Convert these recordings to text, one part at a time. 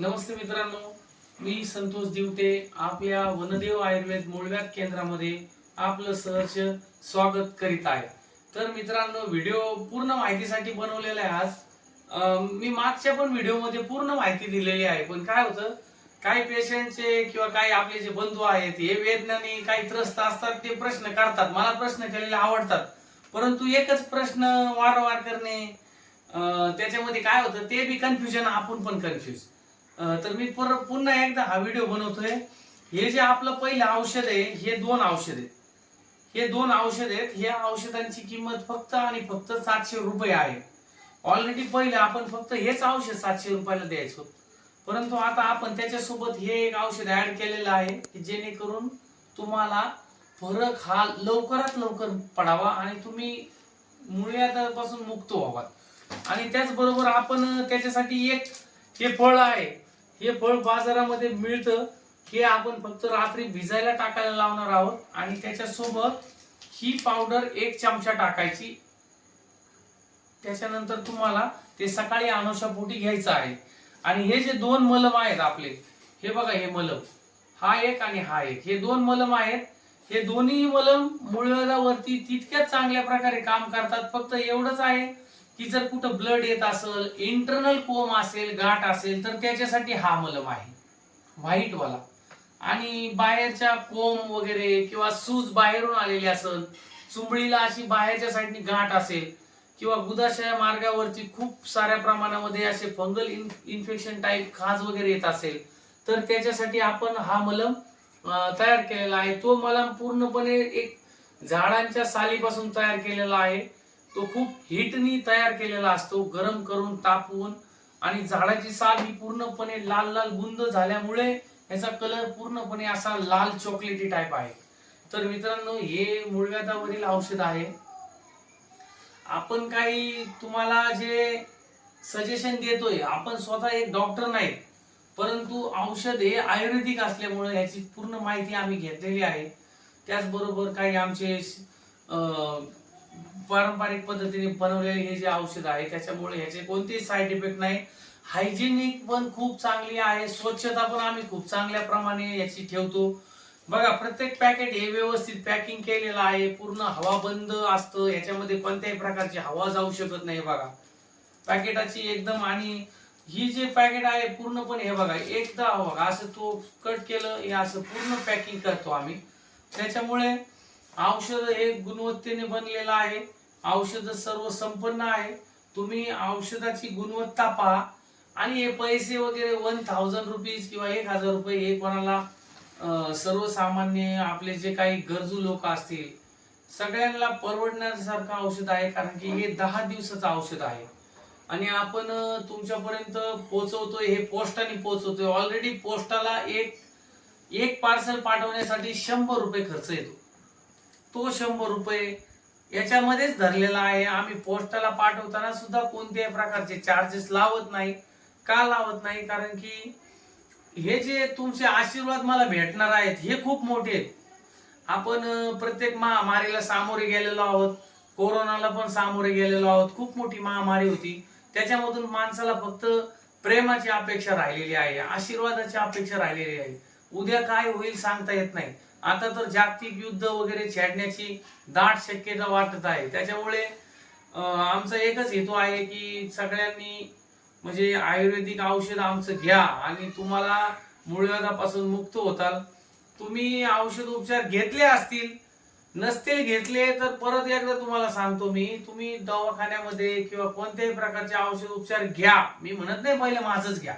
नमस्ते मित्रांनो, मी संतोष दिवटे आपल्या वनदेव आयुर्वेद मूळव्याध केंद्रामध्ये आपलं सहर्ष स्वागत करीत आहे. तर मित्रांनो, व्हिडिओ पूर्ण माहितीसाठी बनवलेला आहे आज. मी मागच्या पण व्हिडिओमध्ये पूर्ण माहिती दिलेली आहे, पण काय होतं, काही पेशंटचे किंवा काही आपले जे बंधू आहेत हे वेदनाने काही त्रस्त असतात, ते प्रश्न करतात. मला प्रश्न केलेले आवडतात, परंतु एकच प्रश्न वारंवार करणे त्याच्यामध्ये काय होतं, ते बी कन्फ्युजन, आपण पण कन्फ्युज. तर मी पुन्हा एकदा हा व्हिडिओ बनवतोय. हे जे आपलं पहिलं औषध आहे, हे दोन औषध आहेत. हे दोन औषध आहेत. या औषधांची किंमत फक्त आणि फक्त 700 रुपये आहे. ऑलरेडी पहिलं आपण फक्त हेच औषध 700 रुपयाला द्यायचो, परंतु आता आपण त्याच्यासोबत हे एक औषध ऍड केलेलं आहे की जेणेकरून तुम्हाला फरक हा लवकरात लवकर पडावा आणि तुम्ही मूळव्याधापासून मुक्त व्हावा. आणि त्याचबरोबर आपण त्याच्यासाठी एक हे फळ आहे, हे फळ बाजारामध्ये मिळतं. हे आपण फक्त रात्री भिजायला टाकायला लावणार आहोत आणि त्याच्यासोबत ही पावडर 1 चमचा टाकायची. त्याच्यानंतर तुम्हाला ते सकाळी अनुषापोटी घ्यायचं आहे. आणि हे जे दोन मलम आहेत आपले, हे बघा, हे मलम, हा एक आणि हा एक, हे दोन मलम आहेत. हे दोन्ही मलम मूळव्याधावरती तितक्याच चांगल्या प्रकारे काम करतात. फक्त एवढंच आहे की जर कुठं ब्लड येत असेल, इंटरनल कोम असेल, गाठ असेल, तर त्याच्यासाठी हा मलम आहे, व्हाईट वाला. आणि बाहेरच्या कोम वगैरे किंवा सूज बाहेरून आलेली असेल, चुंबळीला अशी बाहेरच्या साईडनी गाठ असेल, किंवा गुदाशय मार्गावरती खूप साऱ्या प्रमाणामध्ये असे फंगल इन्फेक्शन टाईप खाज वगैरे येत असेल, तर त्याच्यासाठी आपण हा मलम तयार केलेला आहे. तो मलम पूर्णपणे एक झाडांच्या सालीपासून तयार केलेला आहे. तो खूप हीटनी तयार केलेला असतो, गरम करून तापवून. आणि झाडाची साल ही पूर्णपणे लाल लाल बुंद झाल्यामुळे याचा कलर पूर्णपणे असा लाल चॉकलेटी टाईप आहे. तर मित्रांनो, हे मूळव्याधावरील औषध आहे. आपण काही तुम्हाला जे सजेशन देतोय, आपण स्वतः एक डॉक्टर नाही, परंतु औषध हे आयुर्वेदिक असल्यामुळे याची पूर्ण माहिती आम्ही घेतलेली आहे. त्याचबरोबर काही आमचे पारंपरिक पद्धतीने बनवलेले हे जे औषध आहे, त्याच्यामुळे ह्याचे कोणतेही साईड इफेक्ट नाही. हायजिनिक पण खूप चांगली आहे, स्वच्छता पण आम्ही खूप चांगल्या प्रमाणे याची ठेवतो. बघा, प्रत्येक पॅकेट हे व्यवस्थित पॅकिंग केलेलं आहे, पूर्ण हवा बंद असतं, याच्यामध्ये कोणत्याही प्रकारची हवा जाऊ शकत नाही. बघा पॅकेटाची एकदम. आणि ही जे पॅकेट आहे पूर्णपणे, हे बघा, एकदा बघा असं तो कट केलं, हे असं पूर्ण पॅकिंग करतो आम्ही. त्याच्यामुळे औषध हे गुणवत्तेने बनलेलं आहे. औषध सर्व संपन्न आहे. तुम्ही औषधाची गुणवत्ता पहा. आणि हे पैसे वगैरे 1000 रुपीज किंवा 1000 रुपये हे कोणाला, सर्वसामान्य आपले जे काही गरजू लोक असतील, सगळ्यांना परवडण्यासारखं औषध आहे. कारण की हे 10 दिवसाचं औषध आहे आणि आपण तुमच्यापर्यंत पोहोचवतोय, हे पोस्टाने पोहोचवतोय. ऑलरेडी पोस्टाला एक पार्सल पाठवण्यासाठी 100 रुपये खर्च येतो. तो 100 रुपये याच्यामध्येच धरलेला आहे. आम्ही पोस्टाला पाठवताना सुद्धा कोणत्याही प्रकारचे चार्जेस लावत नाही. का लावत नाही? कारण की हे जे तुमचे आशीर्वाद मला भेटणार आहेत, हे खूप मोठे आहेत. आपण प्रत्येक महामारीला सामोरे गेलेलो आहोत, कोरोनाला पण सामोरे गेलेलो आहोत. खूप मोठी महामारी होती, त्याच्यामधून माणसाला फक्त प्रेमाची अपेक्षा राहिलेली आहे, आशीर्वादाची अपेक्षा राहिलेली आहे. उद्या काय होईल सांगता येत नाही. आता तर जागतिक युद्ध वगैरे छेडण्याची दाट शक्यता वाटत आहे. त्याच्यामुळे आमचा एकच हेतू आहे की सगळ्यांनी म्हणजे आयुर्वेदिक औषध आमचं घ्या आणि तुम्हाला मूळव्याधापासून मुक्त होताल. तुम्ही औषध उपचार घेतले असतील, नसतील घेतले, तर परत एकदा तुम्हाला सांगतो मी, तुम्ही दवाखान्यामध्ये किंवा कोणत्याही प्रकारचे औषध उपचार घ्या. मी म्हणत नाही पहिलं माझंच घ्या,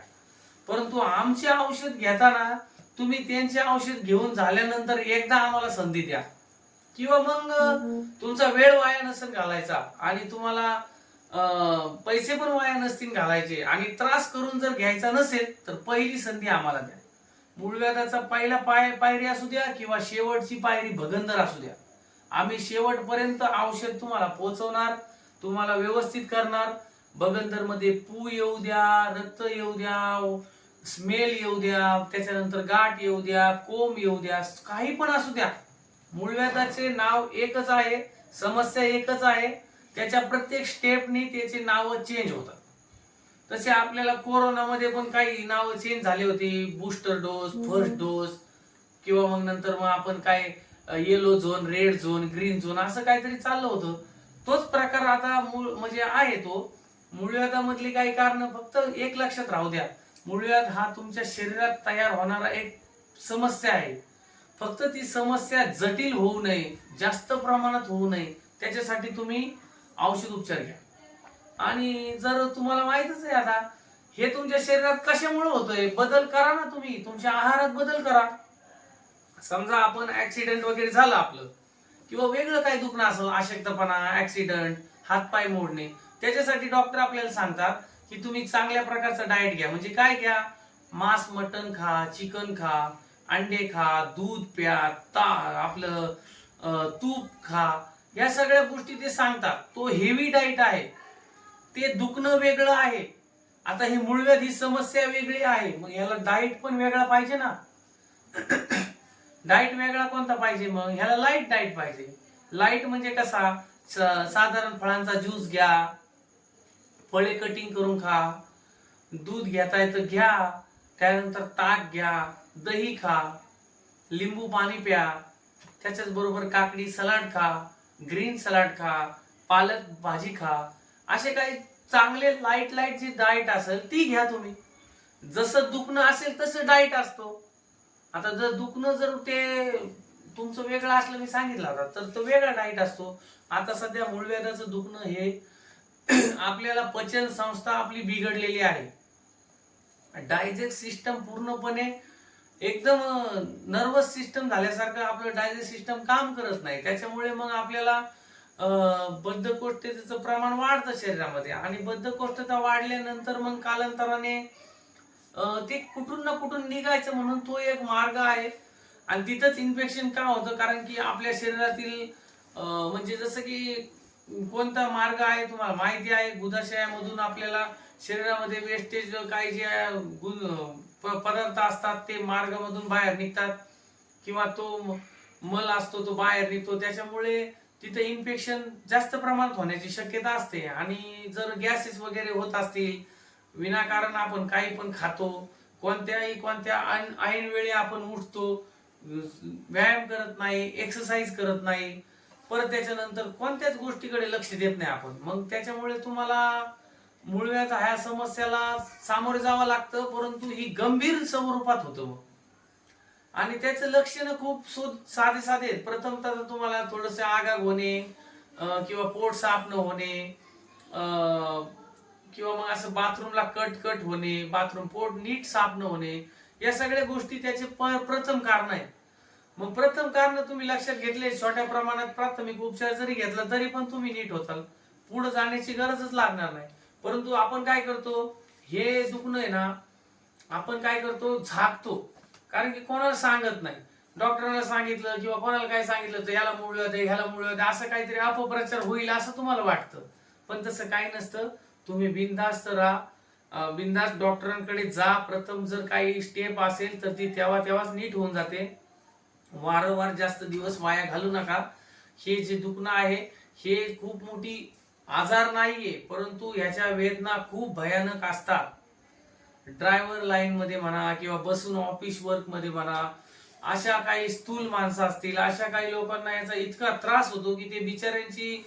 परंतु आमचे औषध घेताना तुम्ही त्यांचे औषध घेऊन झाल्यानंतर एकदा आम्हाला संधी द्या. किंवा मग तुमचा वेळ वाया नसेल घालायचा आणि तुम्हाला पैसे पण वाया नसतील घालायचे आणि त्रास करून जर घ्यायचा नसेल, तर पहिली संधी आम्हाला द्या. मूळव्याधाचा पहिला पायरी असू द्या किंवा शेवटची पायरी भगंदर असू द्या, आम्ही शेवटपर्यंत औषध तुम्हाला पोहोचवणार, तुम्हाला व्यवस्थित करणार. भगंदर मध्ये पू येऊ द्या, रक्त येऊ द्या, स्मेल येऊ द्या, त्याच्यानंतर गाठ येऊ द्या, कोंब येऊ द्या, काही पण असू द्या, मूळव्याधाचे नाव एकच आहे, समस्या एकच आहे. त्याच्या प्रत्येक स्टेपनी त्याचे नाव चेंज होतात. तसे आपल्याला कोरोनामध्ये पण काही नाव चेंज झाले होते, बूस्टर डोस, फर्स्ट डोस, किंवा मग नंतर मग आपण काय yellow zone, red zone, green zone असं काहीतरी चाललं होतं. तोच प्रकार आता म्हणजे आहे तो मूळव्याधामधली काही कारण. फक्त एक लक्षात राहू द्या, मूळव्याध हा तुमच्या शरीरात तयार होणारा एक समस्या आहे. फक्त ती समस्या जटिल होऊ नये, जास्त प्रमाणात होऊ नये, त्याच्यासाठी तुम्ही औषध उपचार घ्या. आणि जर तुम्हाला माहितच आहे आता हे तुमच्या शरीरात कशामुळे होतंय, बदल करा ना तुम्ही, तुमच्या आहारात बदल करा. समजा आपण ऍक्सिडेंट वगैरे झालं आपलं, किंवा वेगळं काही दुखणं असेल, अशक्तपणा, ऍक्सिडेंट, हातपाय मोडणे, त्याच्यासाठी डॉक्टर आपल्याला सांगतात की तुम्ही चांगल्या प्रकारचं डाएट घ्या. म्हणजे काय घ्या, मांस, मटण खा, चिकन खा, अंडे खा, दूध प्या, आपलं तूप खा, या सगळ्या गोष्टी ते सांगतात. तो हेवी डाएट आहे, ते दुखणं वेगळं आहे. आता ही मूळव्याध ही समस्या वेगळी आहे, मग याला डाएट पण वेगळा पाहिजे ना. डाएट वेगळा कोणता पाहिजे, मग ह्याला लाईट डाएट पाहिजे. लाईट म्हणजे कसा, साधारण फळांचा ज्यूस घ्या, फळे कटिंग करून खा, दूध घेता येतं घ्या, त्यानंतर ताक घ्या, दही खा, लिंबू पाणी प्या, त्याच्याच बरोबर काकडी सलाड खा, ग्रीन सलाड खा, पालक भाजी खा. असे काही चांगले लाईट जी डाएट असेल ती घ्या तुम्ही. जसं दुखणं असेल तसं डाएट असतो. आता जर दुखणं जर ते तुमचं वेगळं असलं, मी सांगितलं होता, तर तो वेगळा डाएट असतो. आता सध्या मूळव्याधाचं दुखणं हे आपल्याला पचन संस्था आपली बिघडलेली आहे. डायजेस्ट सिस्टम पूर्णपणे एकदम नर्वस सिस्टम झाल्यासारखं आपलं डायजेस्ट सिस्टम काम करत नाही. त्याच्यामुळे मग आपल्याला बद्धकोष्ठतेचं प्रमाण वाढतं शरीरामध्ये, आणि बद्धकोष्ठता वाढल्यानंतर मग कालांतराने ते कुठून ना कुठून निघायचं म्हणून तो एक मार्ग आहे. आणि तिथंच इन्फेक्शन का होतं, कारण की आपल्या शरीरातील म्हणजे जसं की कोणता मार्ग आहे तुम्हाला माहिती आहे, गुदाशयामधून आपल्याला शरीरामध्ये वेस्टेज काही जे पदार्थ असतात ते मार्गामधून बाहेर निघतात, किंवा तो मल असतो तो बाहेर निघतो. त्याच्यामुळे तिथे इन्फेक्शन जास्त प्रमाणात होण्याची शक्यता असते. आणि जर गॅसेस वगैरे होत असतील, विनाकारण आपण काही पण खातो, कोणत्या ऐन वेळी आपण उठतो, व्यायाम करत नाही, एक्सरसाइज करत नाही, परत त्याच्यानंतर कोणत्याच गोष्टीकडे लक्ष देत नाही आपण, मग त्याच्यामुळे तुम्हाला मूळव्याध ह्या समस्याला सामोरे जावं लागतं. परंतु ही गंभीर स्वरूपात होतं मग. आणि त्याचं लक्षण खूप साधे साधे. प्रथमतः तुम्हाला थोडंसं आगाग होणे, किंवा पोट साफ न होणे, किंवा मग असं बाथरूमला कट होणे, बाथरूम पोट नीट साफ न होणे, या सगळ्या गोष्टी त्याचे प्रथम कारण आहेत. मग प्रथम कारण तुम्ही लक्षात घेतले, छोट्या प्रमाणात प्राथमिक उपचार जरी घेतला तरी पण तुम्ही नीट होताल, पुढे जाण्याची गरजच लागणार नाही. परंतु आपण काय करतो, हे दुखणं आहे ना, आपण काय करतो, झाकतो. कारण की कोणाला सांगत नाही. डॉक्टरांना सांगितलं किंवा कोणाला काय सांगितलं तर ह्याला मूळव्याध आहे, ह्याला मूळव्याध आहे, असं काहीतरी अपप्रचार होईल असं तुम्हाला वाटतं. पण तसं काही नसतं. तुम्ही बिनधास्त राहा, बिनधास्त डॉक्टरांकडे जा. प्रथम जर काही स्टेप असेल तर ती तेव्हाच नीट होऊन जाते. वारंवार जास्त दिवस वाया घालू नका. हे जे दुखणं आहे हे खूप मोठी आजार नाहीये, परंतु ह्याच्या वेदना खूप भयानक असतात. ड्रायव्हर लाईन मध्ये म्हणा, किंवा बसून ऑफिस वर्क मध्ये म्हणा, अशा काही स्थूल माणसं असतील, अशा काही लोकांना याचा इतका त्रास होतो की ते बिचाऱ्यांची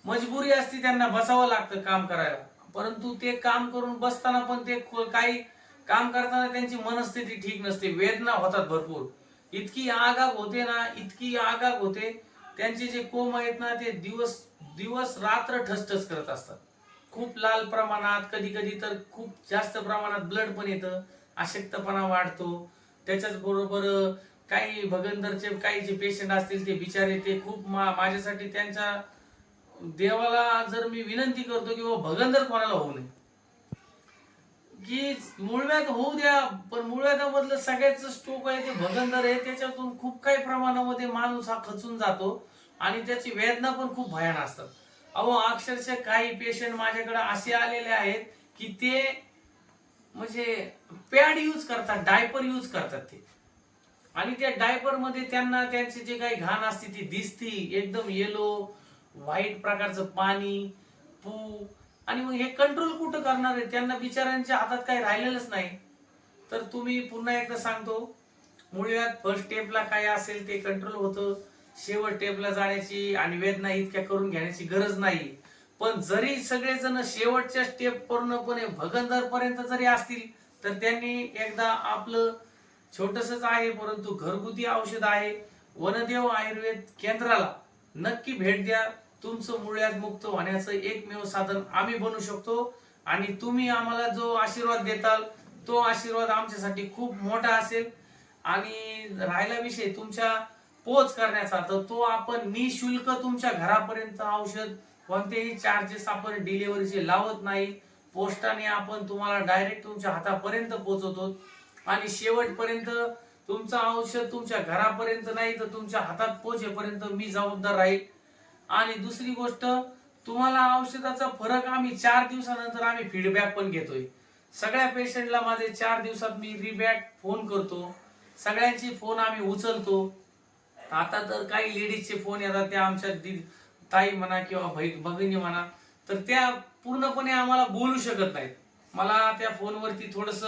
मजबुरी असते, त्यांना बसावं लागतं काम करायला. परंतु ते काम करून बसताना पण ते काही काम करताना त्यांची मनस्थिती ठीक नसते, वेदना होतात भरपूर. इतकी आगाग होते ना, इतकी आगाग होते. त्यांचे जे कोम आहेत ना, ते दिवस रात्र ठसठस करत असतात. खूप लाल प्रमाणात, कधी कधी तर खूप जास्त प्रमाणात ब्लड पण येतं, अशक्तपणा वाढतो. त्याच्याच बरोबर काही भगंदरचे काही जे पेशंट असतील ते बिचारे, ते खूप माझ्यासाठी त्यांच्या देवाला जर मी विनंती करतो की भगंदर कोणाला होऊ नये, की मूळव्याध होऊ द्या, पण मूळव्याधामधलं सगळ्याच स्ट्रोक आहे ते भगंदर आहे. त्याच्यातून खूप काही प्रमाणामध्ये माणूस हा खचून जातो, आणि त्याची वेदना पण खूप भयानक असतात. अहो, अक्षरशः काही पेशंट माझ्याकडे असे आलेले आहेत की ते म्हणजे पॅड यूज करतात, डायपर यूज करतात ते, आणि त्या डायपर मध्ये त्यांना त्यांचे जे काही घाण असते ती दिसती, एकदम येलो व्हाईट प्रकारचं पाणी, पू, आणि मग हे कंट्रोल कुठं करणार आहे? त्यांना बिचाऱ्यांच्या हातात काही राहिलेलंच नाही. तर तुम्ही पुन्हा एकदा सांगतो, मुळात फर्स्ट स्टेपला काय असेल ते कंट्रोल होतं. शेवट स्टेपला जाण्याची आणि वेदना इतक्या करून घेण्याची गरज नाही. पण जरी सगळेजण शेवटच्या स्टेप पूर्णपणे भगंदर पर्यंत जरी असतील, तर त्यांनी एकदा आपलं छोटसच आहे परंतु घरगुती औषध आहे वनदेव आयुर्वेद केंद्राला नक्की भेट द्या. तुमचं मूळव्याध मुक्त होण्याचं एकमेव साधन आम्ही बनू शकतो आणि तुम्ही आम्हाला जो आशीर्वाद देताल तो आशीर्वाद आमच्यासाठी खूप मोठा असेल. आणि राहिला विषय तुमच्या पोच करण्याचा, तर तो आपण निशुल्क तुमच्या घरापर्यंत औषध, कोणतेही चार्जेस आपण डिलिव्हरीचे लावत नाही. पोस्टाने आपण तुम्हाला डायरेक्ट तुमच्या हातापर्यंत पोहोचवतो आणि शेवटपर्यंत तुमचं औषध तुमच्या घरापर्यंत नाही तर तुमच्या हातात पोहोचेपर्यंत मी जबाबदार राहील. आणि दुसरी गोष्ट, तुम्हाला औषधाचा फरक आम्ही 4 दिवसानंतर आम्ही फीडबॅक पण घेतोय. सगळ्या पेशंटला माझे 4 दिवसात मी रिबॅक फोन करतो. सगळ्यांची फोन आम्ही उचलतो. आता तर काही लेडीजचे फोन येतात, त्या आमच्या ताई म्हणा किंवा भगिनी म्हणा, तर त्या पूर्णपणे आम्हाला बोलू शकत नाहीत. मला त्या फोनवरती थोडस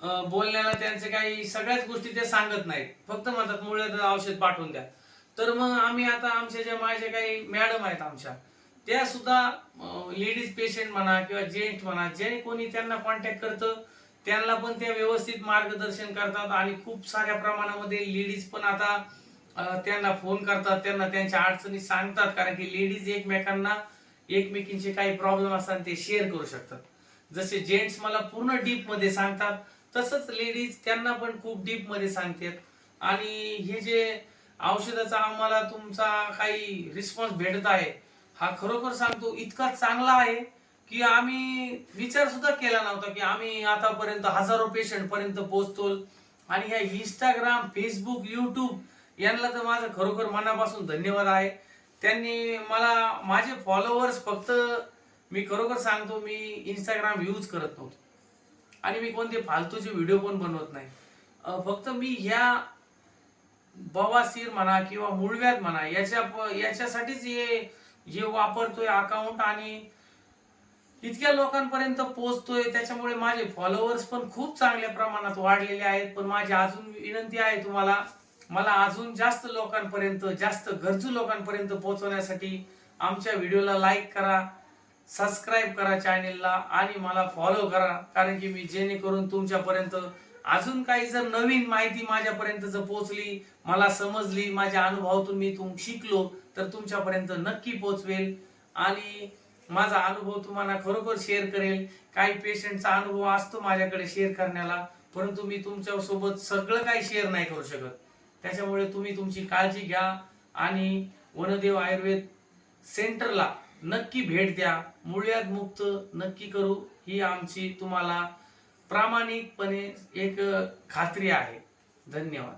बोलण्याला त्यांचे काही सगळ्याच गोष्टी ते सांगत नाहीत, फक्त म्हणतात मुळव्याध औषध पाठवून द्या. तर मग आम्ही आता आमच्या ज्या माझ्या काही मॅडम आहेत आमच्या, त्या सुद्धा लेडीज पेशंट म्हणा किंवा जेंट्स म्हणा, जे कोणी त्यांना कॉन्टॅक्ट करतं त्यांना पण त्या व्यवस्थित मार्गदर्शन करतात. आणि खूप साऱ्या प्रमाणामध्ये लेडीज पण आता त्यांना फोन करतात, त्यांना त्यांच्या अडचणी सांगतात, कारण की लेडीज एकमेकींचे काही प्रॉब्लेम असतात ते शेअर करू शकतात. जसे जेंट्स मला पूर्ण डीप मध्ये सांगतात, तसंच लेडीज त्यांना पण खूप डीप मध्ये सांगतात. आणि हे जे औषधाचा आम्हाला तुमचा काही रिस्पॉन्स भेटत आहे, हा खरोखर सांगतो इतका चांगला आहे की आम्ही विचार सुद्धा केला नव्हता की आम्ही आतापर्यंत हजारो पेशंट पर्यंत पोहोचतो. आणि ह्या इंस्टाग्राम, फेसबुक, युट्यूब यांना तर माझं खरोखर मनापासून धन्यवाद आहे. त्यांनी मला माझे फॉलोअर्स फक्त, मी खरोखर सांगतो, मी इंस्टाग्राम यूज करत नव्हतो आणि मी कोणते फालतूचे व्हिडिओ पण बनवत नाही. फक्त मी ह्या बवासीर म्हणा किंवा मूळव्याध म्हणा याच्यासाठीच हे वापरतोय अकाउंट आणि इतक्या लोकांपर्यंत पोहोचतोय. त्याच्यामुळे माझे फॉलोअर्स पण खूप चांगल्या प्रमाणात वाढलेले आहेत. पण माझी अजून विनंती आहे तुम्हाला, मला अजून जास्त लोकांपर्यंत, जास्त गरजू लोकांपर्यंत पोहोचवण्यासाठी आमच्या व्हिडिओला लाईक करा, सबस्क्राईब करा चॅनेलला आणि मला फॉलो करा. कारण की मी जेणेकरून तुमच्यापर्यंत अजून काही जर नवीन माहिती माझ्यापर्यंत जर पोहोचली, मला समजली, माझ्या अनुभवातून मी शिकलो, तर तुमच्यापर्यंत नक्की पोहोचवेल आणि माझा अनुभव तुम्हाला खरोखर शेअर करेल. काही पेशंटचा अनुभव असतो माझ्याकडे शेअर करण्याला, परंतु मी तुमच्या सोबत सगळं काही शेअर नाही करू शकत. त्याच्यामुळे तुम्ही तुमची काळजी घ्या आणि वनदेव आयुर्वेद सेंटरला नक्की भेट द्या. मूळव्याध मुक्त नक्की करू, ही आमची तुम्हाला प्रामाणिकपणे एक खात्री आहे. धन्यवाद.